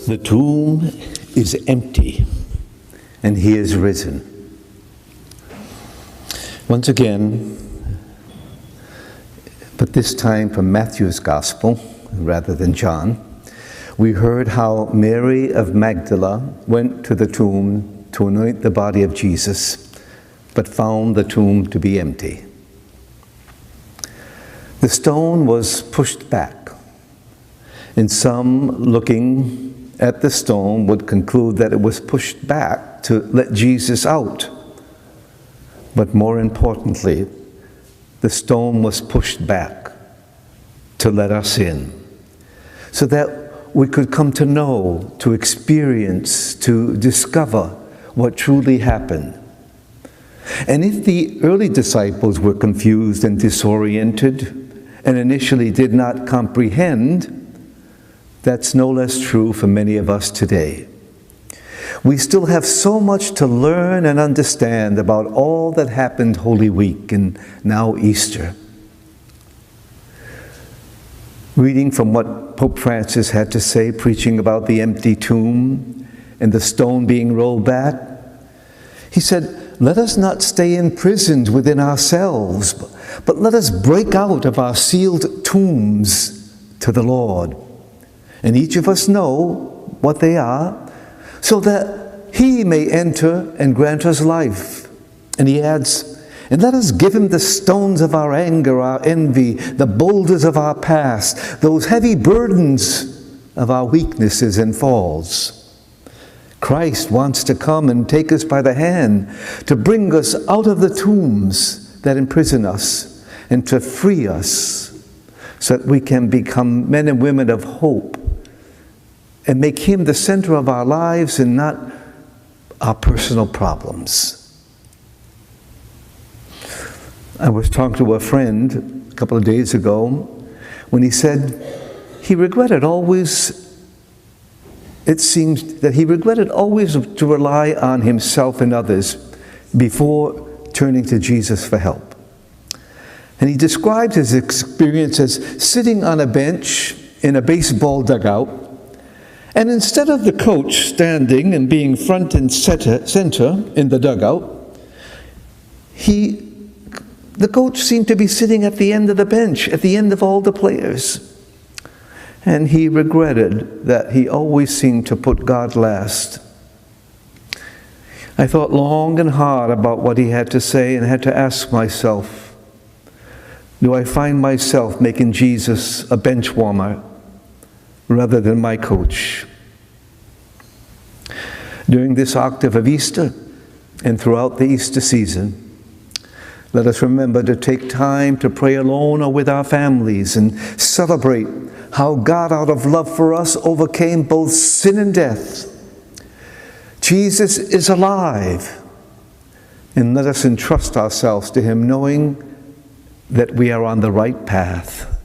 The tomb is empty, and he is risen. Once again, but this time from Matthew's Gospel rather than John, we heard how Mary of Magdala went to the tomb to anoint the body of Jesus, but found the tomb to be empty. The stone was pushed back, and some looking at the stone would conclude that it was pushed back to let Jesus out. But more importantly, the stone was pushed back to let us in, so that we could come to know, to experience, to discover what truly happened. And if the early disciples were confused and disoriented and initially did not comprehend, that's no less true for many of us today. We still have so much to learn and understand about all that happened Holy Week and now Easter. Reading from what Pope Francis had to say, preaching about the empty tomb and the stone being rolled back, he said, "Let us not stay imprisoned within ourselves, but let us break out of our sealed tombs to the Lord. And each of us know what they are, so that he may enter and grant us life." And he adds, "And let us give him the stones of our anger, our envy, the boulders of our past, those heavy burdens of our weaknesses and falls." Christ wants to come and take us by the hand, to bring us out of the tombs that imprison us, and to free us, so that we can become men and women of hope, and make him the center of our lives and not our personal problems. I was talking to a friend a couple of days ago when he said he regretted always, it seems that he regretted always to rely on himself and others before turning to Jesus for help. And he described his experience as sitting on a bench in a baseball dugout, and instead of the coach standing and being front and center in the dugout, the coach seemed to be sitting at the end of the bench, at the end of all the players. And he regretted that he always seemed to put God last. I thought long and hard about what he had to say and had to ask myself, do I find myself making Jesus a bench warmer rather than my coach? During this octave of Easter and throughout the Easter season, let us remember to take time to pray alone or with our families and celebrate how God, out of love for us, overcame both sin and death. Jesus is alive, and let us entrust ourselves to him, knowing that we are on the right path.